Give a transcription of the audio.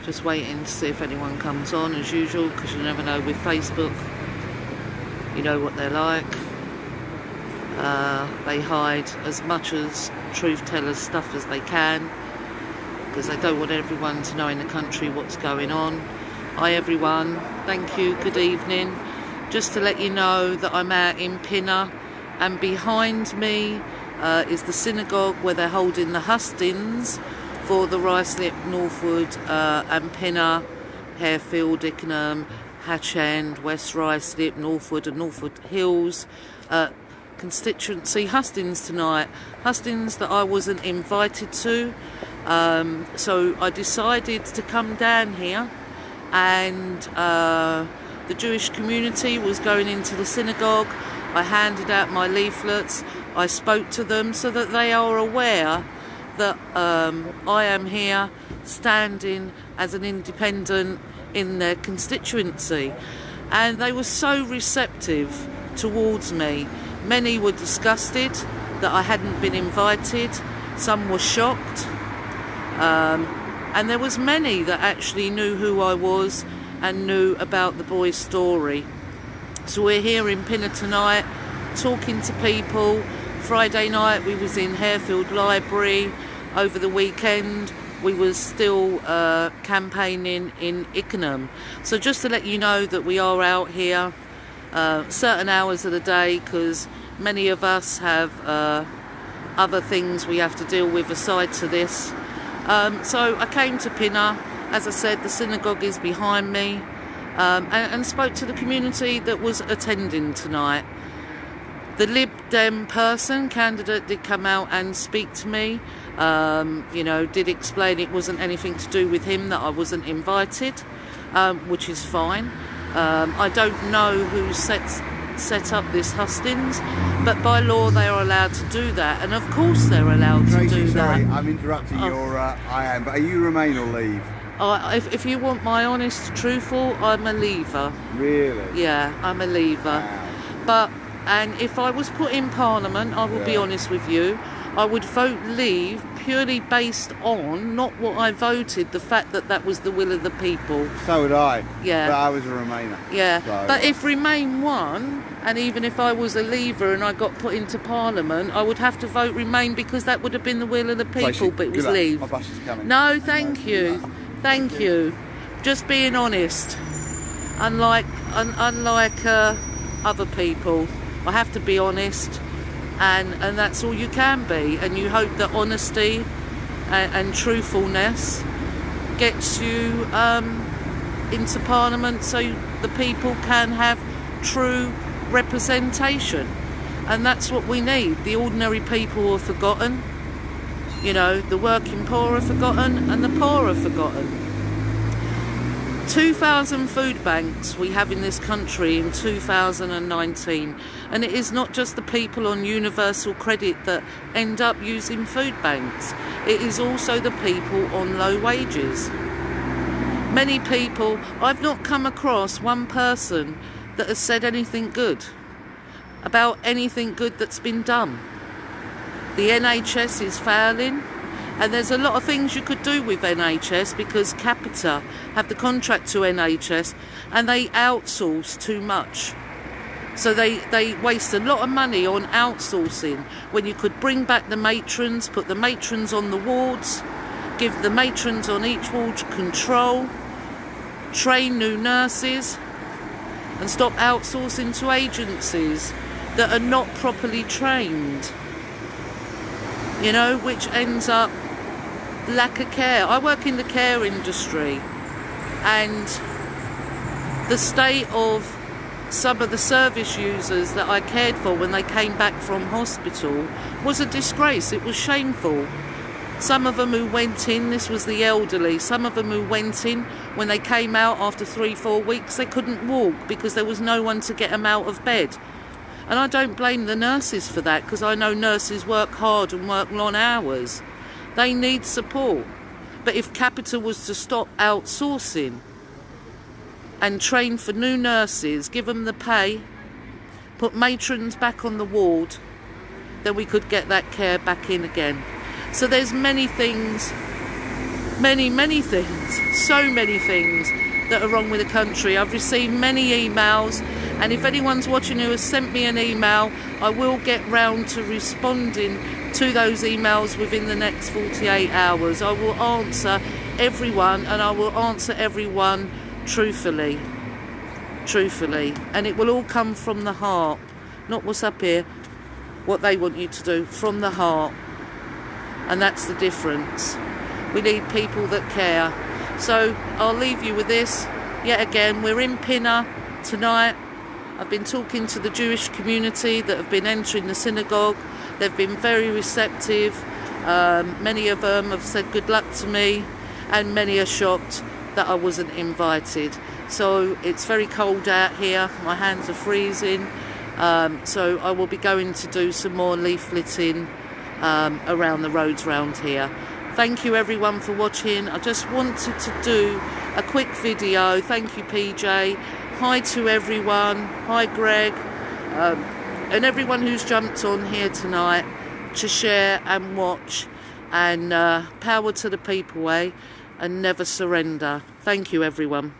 Just waiting to see if anyone comes on as usual, because you never know with Facebook. You know what they're like. They hide as much as truth tellers stuff as they can, because they don't want everyone to know in the country what's going on. Hi everyone, thank you, good evening. Just to let you know that I'm out in Pinner, and behind me is the synagogue where they're holding the hustings for the Ruislip, Northwood and Pinner, Harefield, Ickenham, Hatch End, West Ruislip, Northwood and Northwood Hills constituency hustings tonight. Hustings that I wasn't invited to, so I decided to come down here, and the Jewish community was going into the synagogue. I handed out my leaflets, I spoke to them so that they are aware that I am here standing as an independent in their constituency, and they were so receptive towards me. Many were disgusted that I hadn't been invited, some were shocked, and there was many that actually knew who I was and knew about the boy's story. So we're here in Pinner tonight, talking to people. Friday night we was in Harefield Library. Over the weekend we was still campaigning in Ickenham. So just to let you know that we are out here certain hours of the day, because many of us have other things we have to deal with aside to this. So I came to Pinner. As I said, the synagogue is behind me, and spoke to the community that was attending tonight. The Lib Dem candidate did come out and speak to me, did explain it wasn't anything to do with him, that I wasn't invited, which is fine. I don't know who set up this hustings, but by law they are allowed to do that, and of course they're allowed to do that. Sorry, I'm interrupting your I am, but are you Remain or Leave? If you want my honest, truthful, I'm a Leaver. Really? Yeah, I'm a Leaver. Wow. And if I was put in Parliament, I will be honest with you, I would vote Leave purely based on not what I voted, the fact that that was the will of the people. So would I. Yeah. But I was a Remainer. Yeah. So, but if Remain won, and even if I was a Leaver and I got put into Parliament, I would have to vote Remain, because that would have been the will of the people, but it was Leave. My bus is coming. No, thank you. Thank you. Just being honest. Unlike other people, I have to be honest, and that's all you can be. And you hope that honesty and truthfulness gets you into Parliament, so the people can have true representation. And that's what we need. The ordinary people are forgotten. You know, the working poor are forgotten and the poor are forgotten. 2,000 food banks we have in this country in 2019, and it is not just the people on universal credit that end up using food banks. It is also the people on low wages. Many people, I've not come across one person that has said anything good about anything good that's been done. The NHS is failing, and there's a lot of things you could do with NHS, because Capita have the contract to NHS and they outsource too much. So they waste a lot of money on outsourcing, when you could bring back the matrons, put the matrons on the wards, give the matrons on each ward control, train new nurses, and stop outsourcing to agencies that are not properly trained. You know, which ends up lack of care. I work in the care industry, and the state of some of the service users that I cared for when they came back from hospital was a disgrace. It was shameful. Some of them who went in, this was the elderly, some of them who went in, when they came out after 3-4 weeks, they couldn't walk because there was no one to get them out of bed. And I don't blame the nurses for that, because I know nurses work hard and work long hours. They need support. But if Capita was to stop outsourcing and train for new nurses, give them the pay, put matrons back on the ward, then we could get that care back in again. So there's many things many things, so many things that are wrong with the country. I've received many emails, and if anyone's watching who has sent me an email, I will get round to responding to those emails within the next 48 hours. I will answer everyone, and I will answer everyone truthfully, and it will all come from the heart, not what's up here, what they want you to do, from the heart. And that's the difference. We need people that care. So I'll leave you with this. Yet again, we're in Pinner tonight. I've been talking to the Jewish community that have been entering the synagogue. They've been very receptive. Many of them have said good luck to me, and many are shocked that I wasn't invited. So it's very cold out here. My hands are freezing. So I will be going to do some more leafleting around the roads around here. Thank you everyone for watching. I just wanted to do a quick video. Thank you, PJ. Hi to everyone. Hi, Greg. And everyone who's jumped on here tonight to share and watch. And power to the people, eh? And never surrender. Thank you, everyone.